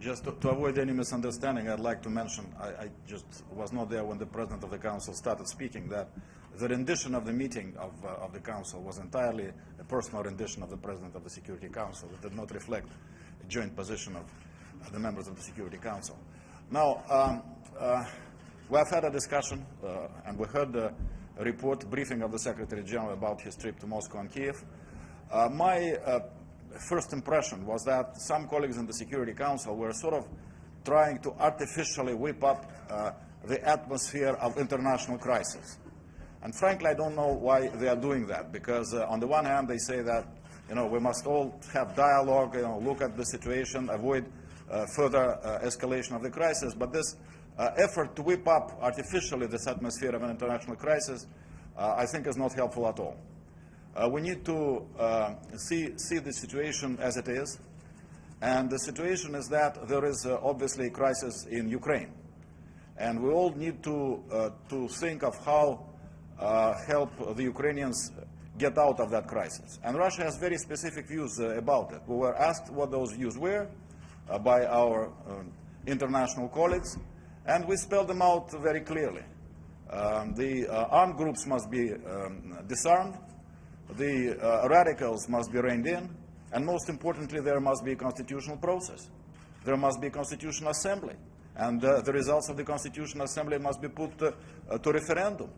Just to avoid any misunderstanding, I'd like to mention, I just was not there when the President of the Council started speaking, that the rendition of the meeting of the Council was entirely a personal rendition of the President of the Security Council. It did not reflect a joint position of the members of the Security Council. Now, we have had a discussion, and we heard the report, briefing of the Secretary General about his trip to Moscow and Kiev. My first impression was that some colleagues in the Security Council were sort of trying to artificially whip up the atmosphere of international crisis. And frankly, I don't know why they are doing that, because on the one hand, they say that, we must all have dialogue, look at the situation, avoid further escalation of the crisis. But this effort to whip up artificially this atmosphere of an international crisis, I think is not helpful at all. We need to see the situation as it is. And the situation is that there is obviously a crisis in Ukraine. And we all need to think of how help the Ukrainians get out of that crisis. And Russia has very specific views about it. We were asked what those views were by our international colleagues, and we spelled them out very clearly. The armed groups must be disarmed, the radicals must be reined in, and most importantly, there must be a constitutional process. There must be a constitutional assembly, and the results of the constitutional assembly must be put to referendum.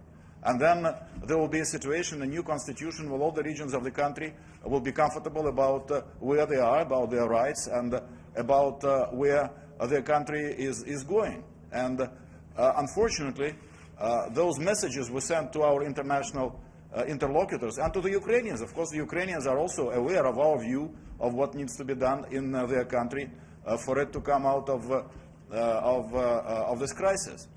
And then there will be a situation, a new constitution, where all the regions of the country will be comfortable about where they are, about their rights, and about where their country is going. And unfortunately, those messages were sent to our international interlocutors and to the Ukrainians. Of course, the Ukrainians are also aware of our view of what needs to be done in their country for it to come out of this crisis.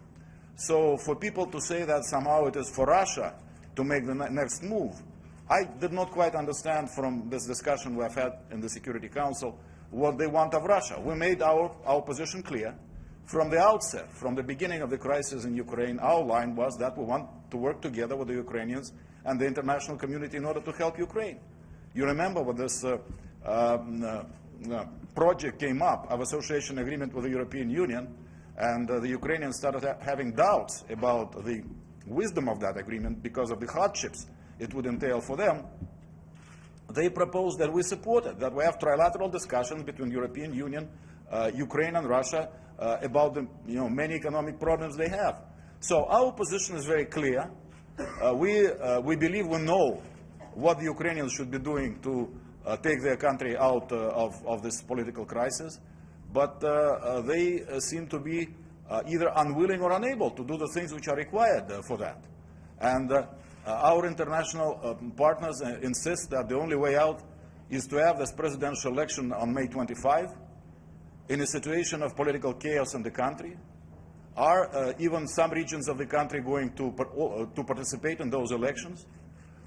So for people to say that somehow it is for Russia to make the next move, I did not quite understand from this discussion we have had in the Security Council what they want of Russia. We made our position clear from the outset, from the beginning of the crisis in Ukraine. Our line was that we want to work together with the Ukrainians and the international community in order to help Ukraine. You remember when this project came up of association agreement with the European Union, and the Ukrainians started having doubts about the wisdom of that agreement because of the hardships it would entail for them. They proposed that we support it, that we have trilateral discussions between European Union, Ukraine and Russia about the many economic problems they have. So our position is very clear. We believe we know what the Ukrainians should be doing to take their country out of this political crisis. But they seem to be either unwilling or unable to do the things which are required for that. And our international partners insist that the only way out is to have this presidential election on May 25 in a situation of political chaos in the country. Are even some regions of the country going to participate in those elections?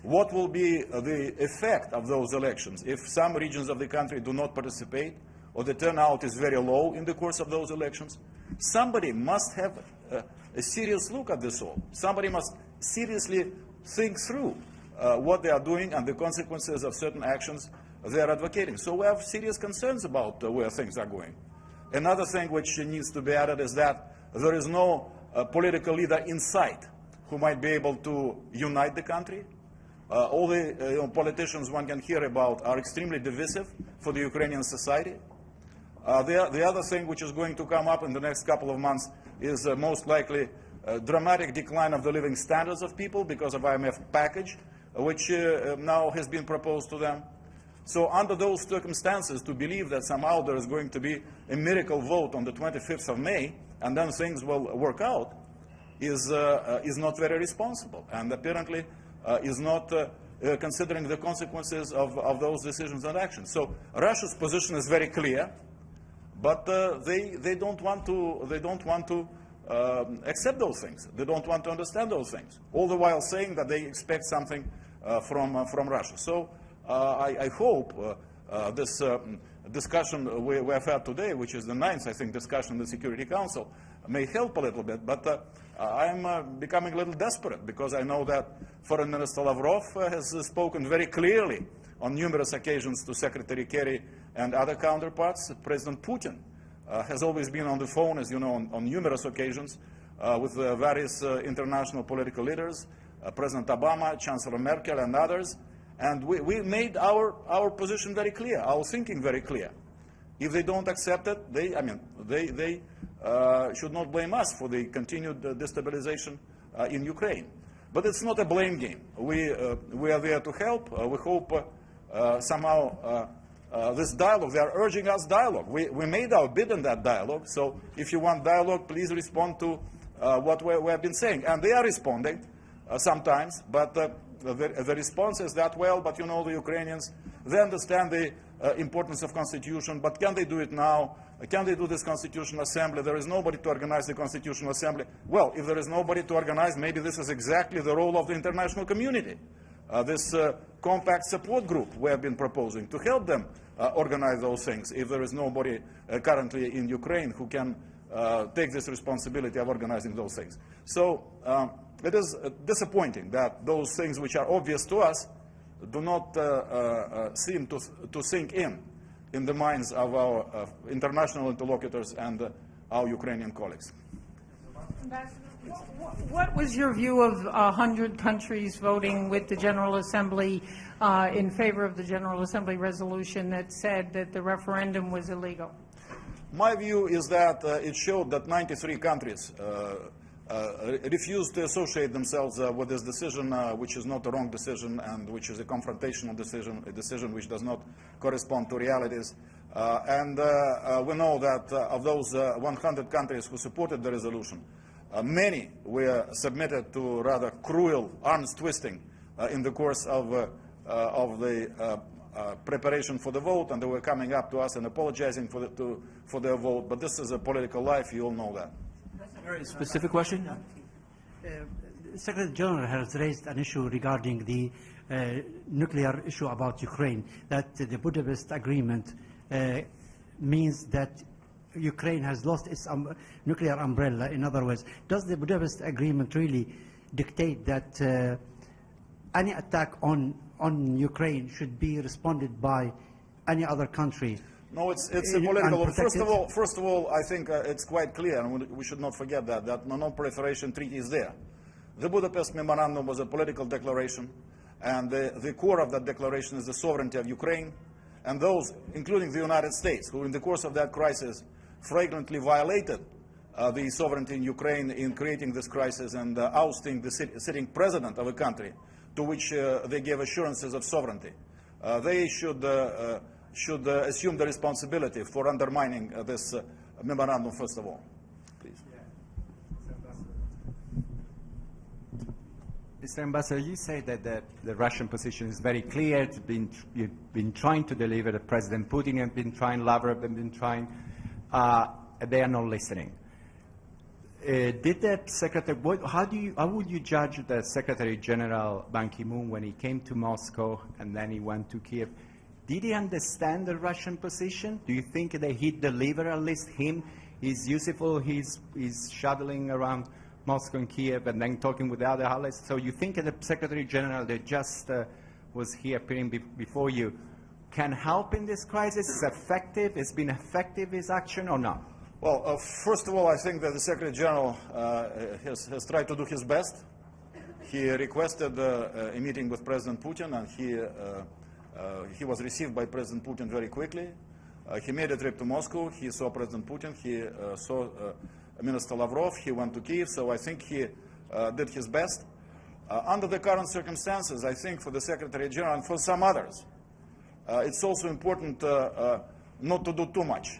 What will be the effect of those elections if some regions of the country do not participate, or the turnout is very low in the course of those elections? Somebody must have a serious look at this all. Somebody must seriously think through what they are doing and the consequences of certain actions they are advocating. So we have serious concerns about where things are going. Another thing which needs to be added is that there is no political leader in sight who might be able to unite the country. All the politicians one can hear about are extremely divisive for the Ukrainian society. The other thing which is going to come up in the next couple of months is most likely a dramatic decline of the living standards of people because of IMF package, which now has been proposed to them. So under those circumstances, to believe that somehow there is going to be a miracle vote on the 25th of May and then things will work out is not very responsible, and apparently is not considering the consequences of those decisions and actions. So Russia's position is very clear. But they don't want to accept those things. They don't want to understand those things, all the while saying that they expect something from Russia. So I hope this discussion we have had today, which is the 9th, I think, discussion in the Security Council, may help a little bit. But I'm becoming a little desperate because I know that Foreign Minister Lavrov has spoken very clearly on numerous occasions to Secretary Kerry and other counterparts. President Putin has always been on the phone, as you know, on numerous occasions with various international political leaders, President Obama, Chancellor Merkel, and others. And we made our position very clear, our thinking very clear. If they don't accept it, they should not blame us for the continued destabilization in Ukraine. But it's not a blame game. We are there to help. We hope somehow this dialogue, they are urging us dialogue. We made our bid in that dialogue. So if you want dialogue, please respond to what we have been saying. And they are responding sometimes, but the response is that, well, but you know, the Ukrainians, they understand the importance of constitution, but can they do it now? Can they do this constitutional assembly? There is nobody to organize the constitutional assembly. Well, if there is nobody to organize, maybe this is exactly the role of the international community. This compact support group we have been proposing to help them organize those things if there is nobody currently in Ukraine who can take this responsibility of organizing those things. So it is disappointing that those things which are obvious to us do not seem to sink in the minds of our international interlocutors and our Ukrainian colleagues. What was your view of 100 countries voting with the General Assembly in favor of the General Assembly resolution that said that the referendum was illegal? My view is that it showed that 93 countries refused to associate themselves with this decision, which is not a wrong decision and which is a confrontational decision, a decision which does not correspond to realities. And we know that of those 100 countries who supported the resolution, many were submitted to rather cruel arms twisting in the course of the preparation for the vote, and they were coming up to us and apologizing for their vote. But this is a political life, you all know that. A very specific question. The Secretary General has raised an issue regarding the nuclear issue about Ukraine, that the Budapest Agreement means that Ukraine has lost its nuclear umbrella. In other words, does the Budapest Agreement really dictate that any attack on Ukraine should be responded by any other country? No, it's a political. First of all, I think it's quite clear, and we should not forget that the non-proliferation treaty is there. The Budapest Memorandum was a political declaration, and the core of that declaration is the sovereignty of Ukraine, and those, including the United States, who in the course of that crisis flagrantly violated the sovereignty in Ukraine in creating this crisis and ousting the sitting president of a country to which they gave assurances of sovereignty. They should assume the responsibility for undermining this memorandum, first of all. Please. Mr. Ambassador, you say that the Russian position is very clear. You've been trying to deliver. President Putin has been trying, Lavrov has been trying. They are not listening. Did that Secretary? How would you judge the Secretary General Ban Ki-moon when he came to Moscow and then he went to Kiev? Did he understand the Russian position? Do you think that he delivered, at least him? He's useful. He's shuttling around Moscow and Kiev and then talking with the other allies. So you think that the Secretary General that just was here appearing before you can help in this crisis? Is effective? Has been effective, his action, or not? Well, first of all, I think that the Secretary General has tried to do his best. He requested a meeting with President Putin, and he was received by President Putin very quickly. He made a trip to Moscow. He saw President Putin. He saw Minister Lavrov. He went to Kiev. So I think he did his best. Under the current circumstances, I think for the Secretary General and for some others, it's also important not to do too much.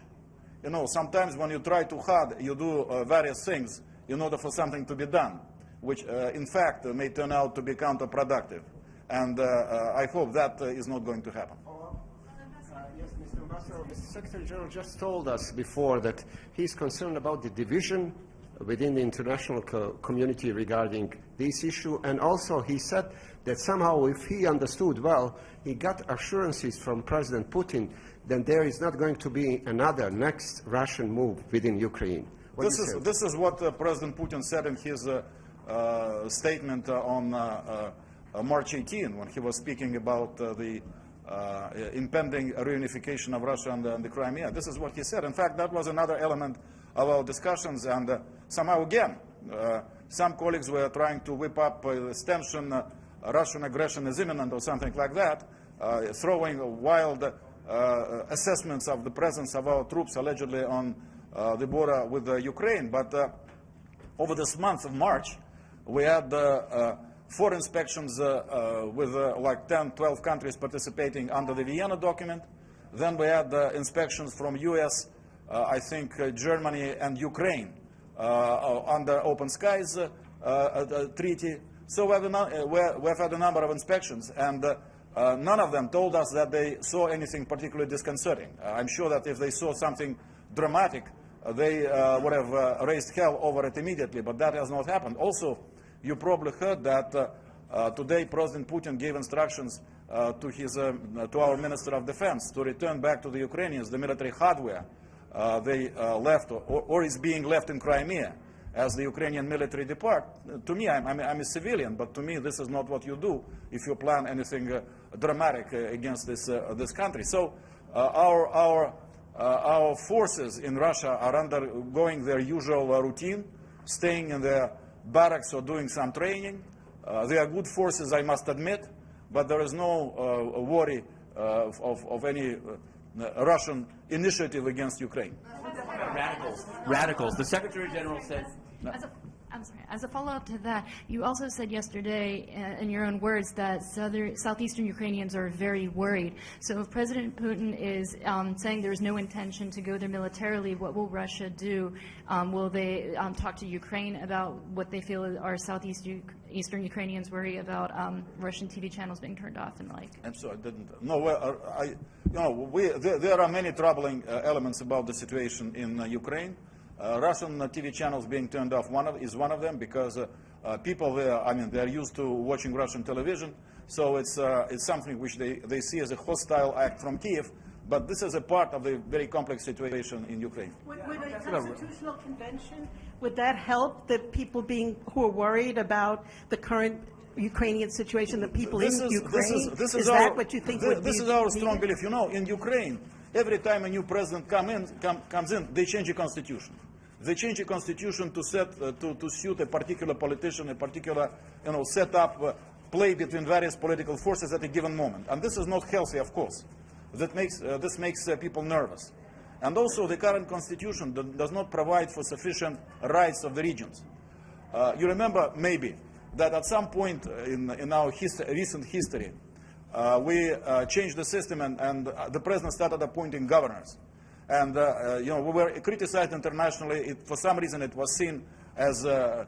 You know, sometimes when you try too hard, you do various things in order for something to be done, which in fact may turn out to be counterproductive. And I hope that is not going to happen. Yes, Mr. Ambassador, the Secretary General just told us before that he's concerned about the division within the international community regarding this issue, and also he said that somehow, if he understood well, he got assurances from President Putin then there is not going to be another next Russian move within Ukraine. This is what President Putin said in his statement on March 18, when he was speaking about the impending reunification of Russia and the Crimea. This is what he said. In fact, that was another element of our discussions, and somehow again, some colleagues were trying to whip up this tension, Russian aggression is imminent or something like that, throwing wild assessments of the presence of our troops allegedly on the border with Ukraine. But over this month of March, we had 4 inspections with like 10, 12 countries participating under the Vienna document. Then we had inspections from US, I think Germany and Ukraine under Open Skies treaty. So we've had a number of inspections, and none of them told us that they saw anything particularly disconcerting. I'm sure that if they saw something dramatic, they would have raised hell over it immediately, but that has not happened. Also, you probably heard that today President Putin gave instructions to our Minister of Defense to return back to the Ukrainians the military hardware they left or is being left in Crimea as the Ukrainian military depart. To me, I'm a civilian, but to me this is not what you do if you plan anything dramatic against this country. So our forces in Russia are undergoing their usual routine, staying in their barracks or doing some training. They are good forces, I must admit, but there is no worry of any Russian initiative against Ukraine. Radicals. The Secretary General said. As a follow-up to that, you also said yesterday, in your own words, that southeastern Ukrainians are very worried. So if President Putin is saying there's no intention to go there militarily, what will Russia do? Will they talk to Ukraine about what they feel are southeastern Ukrainians worry about Russian TV channels being turned off and the like? I'm sorry, I didn't. No, there are many troubling elements about the situation in Ukraine. Russian TV channels being turned off is one of them, because people there, I mean, they're used to watching Russian television, so it's something which they see as a hostile act from Kiev. But this is a part of the very complex situation in Ukraine. Would a constitutional convention, would that help the people who are worried about the current Ukrainian situation, the people in Ukraine? Is that what you think would be This is our strong needed? belief. You know, in Ukraine, every time a new president comes in, they change the constitution. They change the constitution to suit a particular politician, a particular setup, play between various political forces at a given moment. And this is not healthy, of course. This makes people nervous. And also, the current constitution does not provide for sufficient rights of the regions. You remember, maybe, that at some point in our recent history, we changed the system, and the president started appointing governors. And we were criticized internationally. For some reason, it was seen as a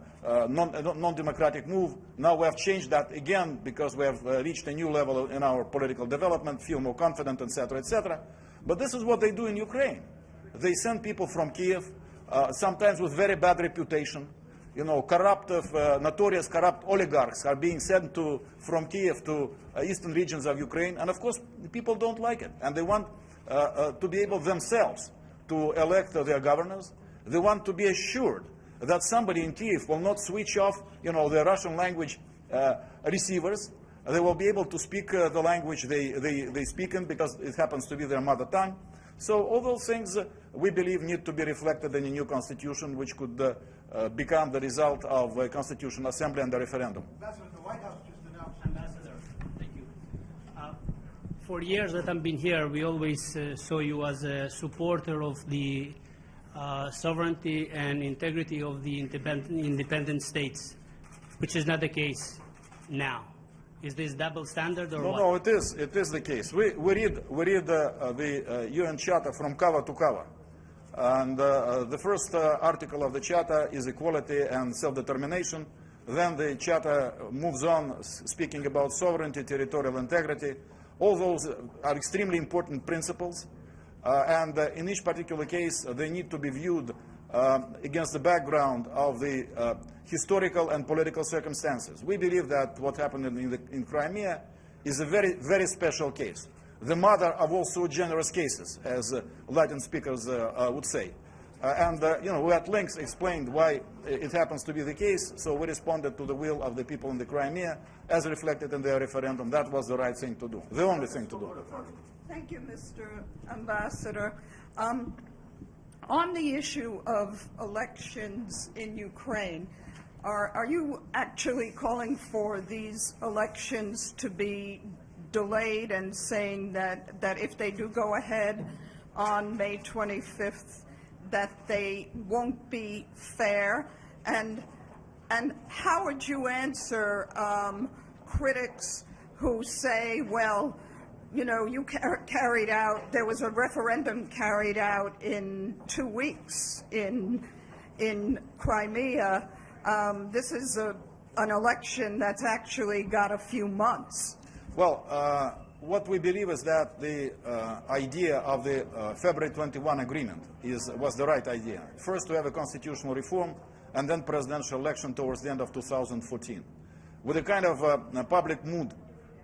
non-democratic move. Now we have changed that again because we have reached a new level in our political development, feel more confident, etc., etc. But this is what they do in Ukraine. They send people from Kiev, sometimes with very bad reputation. Notorious corrupt oligarchs are being sent from Kiev to eastern regions of Ukraine, and of course, people don't like it, and they want to be able themselves to elect their governors. They want to be assured that somebody in Kiev will not switch off, the Russian language receivers. They will be able to speak the language they speak in, because it happens to be their mother tongue. So all those things, we believe, need to be reflected in a new constitution, which could become the result of a constitutional assembly and a referendum. Ambassador, the White House just announced. Ambassador, thank you. For years that I've been here, we always saw you as a supporter of the sovereignty and integrity of the independent states, which is not the case now. Is this double standard or what? No, it is the case. We read the UN Charter from cover to cover. And the first article of the Charter is equality and self-determination. Then the Charter moves on, speaking about sovereignty, territorial integrity. All those are extremely important principles. And in each particular case, they need to be viewed against the background of the historical and political circumstances. We believe that what happened in Crimea is a very, very special case, the mother of all so generous cases, as Latin speakers would say. We at length explained why it happens to be the case, so we responded to the will of the people in the Crimea as reflected in their referendum. That was the right thing to do, the only thing to do. Thank you, Mr. Ambassador. On the issue of elections in Ukraine, are you actually calling for these elections to be delayed and saying that if they do go ahead on May 25th, that they won't be fair? And how would you answer critics who say, well, you know, there was a referendum carried out in 2 weeks in Crimea. This is an election that's actually got a few months. Well, what we believe is that the idea of the February 21 agreement was the right idea. First, to have a constitutional reform, and then presidential election towards the end of 2014. With a kind of public mood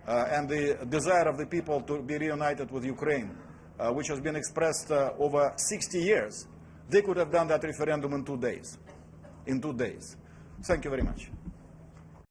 and the desire of the people to be reunited with Ukraine, which has been expressed over 60 years, they could have done that referendum in 2 days. In 2 days. Thank you very much.